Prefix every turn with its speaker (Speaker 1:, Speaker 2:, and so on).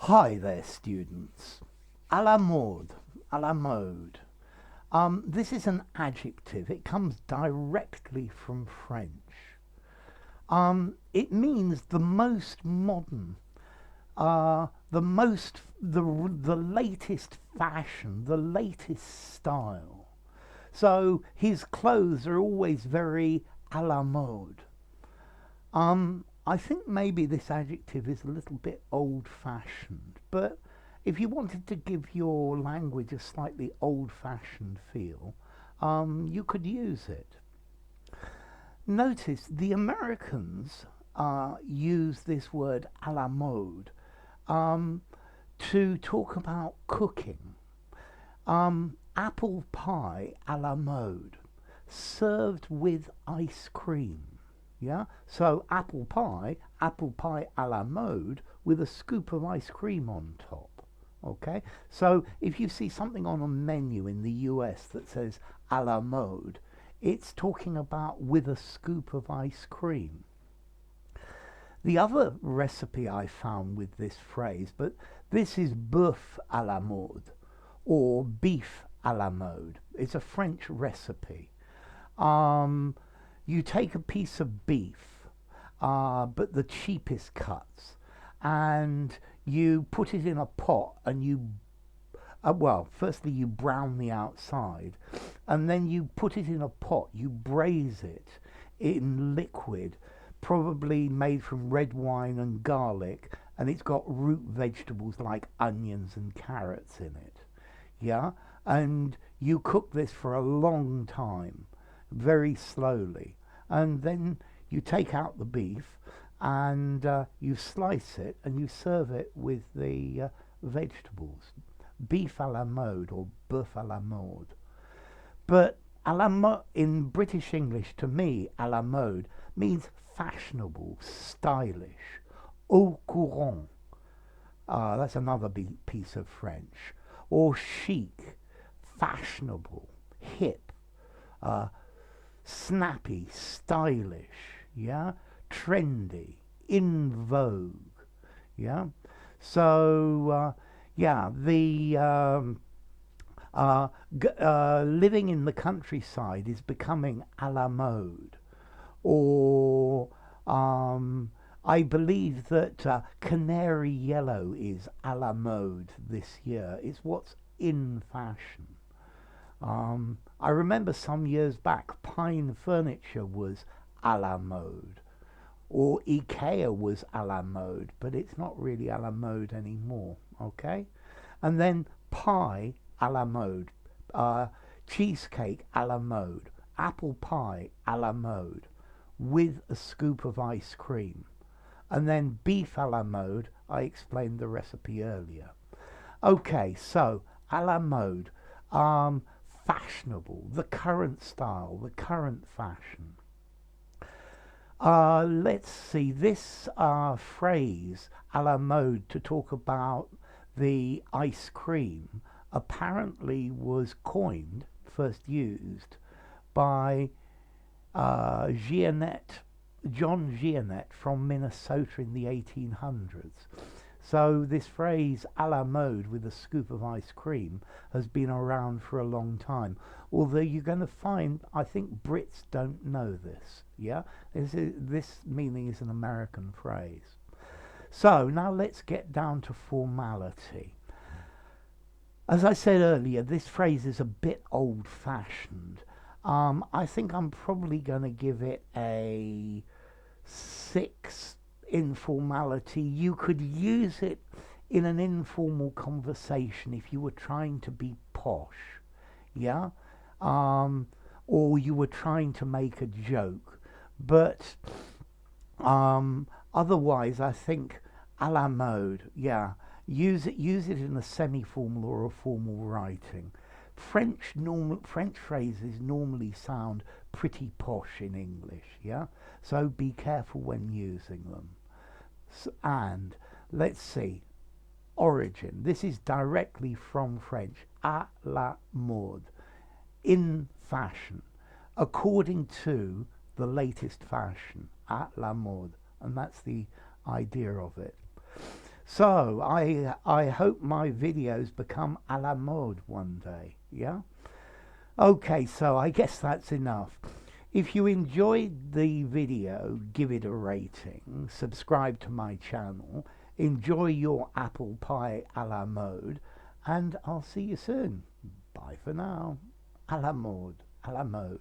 Speaker 1: Hi there, students. À la mode, à la mode. This is an adjective. It comes directly from French. It means the most modern, the latest fashion, the latest style. So his clothes are always very à la mode. I think maybe this adjective is a little bit old fashioned, but if you wanted to give your language a slightly old fashioned feel, you could use it. Notice the Americans use this word a la mode um, to talk about cooking. Apple pie a la mode, served with ice cream. Yeah, so apple pie a la mode with a scoop of ice cream on top. Okay, so if you see something on a menu in the US that says a la mode, it's talking about with a scoop of ice cream. The other recipe I found with this phrase, but this is boeuf à la mode or beef à la mode. It's a French recipe. Um, you take a piece of beef, but the cheapest cuts, and you put it in a pot and well, firstly you brown the outside, and then you put it in a pot, you braise it in liquid, probably made from red wine and garlic, and it's got root vegetables like onions and carrots in it. Yeah, and you cook this for a long time, very slowly, and then you take out the beef and you slice it and you serve it with the vegetables. Beef à la mode or boeuf à la mode. But in British English, to me, à la mode means fashionable, stylish, au courant. That's another piece of French. Or chic, fashionable, hip, uh, snappy, stylish, yeah, trendy, in vogue, yeah. So, yeah, the living in the countryside is becoming a la mode, or I believe that canary yellow is a la mode this year. It's what's in fashion. I remember some years back, pine furniture was a la mode, or IKEA was a la mode, but it's not really a la mode anymore. Okay, and then pie a la mode, uh, cheesecake a la mode, apple pie a la mode, with a scoop of ice cream, and then beef a la mode. I explained the recipe earlier. Okay, so a la mode, um, fashionable, the current style, the current fashion. Let's see, this phrase, a la mode, to talk about the ice cream, apparently was coined, first used, by Jeanette, John Jeanette from Minnesota in the 1800s. So this phrase "a la mode" with a scoop of ice cream has been around for a long time. Although you're going to find, I think Brits don't know this. Yeah, this meaning is an American phrase. So now let's get down to formality. As I said earlier, this phrase is a bit old-fashioned. I think I'm probably going to give it a 6 informality. You could use it in an informal conversation if you were trying to be posh, yeah, um, or you were trying to make a joke. But otherwise, I think a la mode, yeah. Use it in a semi-formal or a formal writing. French phrases normally sound pretty posh in English, yeah? So be careful when using them. And let's see, origin. This is directly from French, à la mode, in fashion, according to the latest fashion, à la mode, and that's the idea of it. So I hope my videos become a la mode one day. Yeah. Okay, so I guess that's enough. If you enjoyed the video, give it a rating, subscribe to my channel, enjoy your apple pie a la mode, and I'll see you soon. Bye for now. A la mode, a la mode.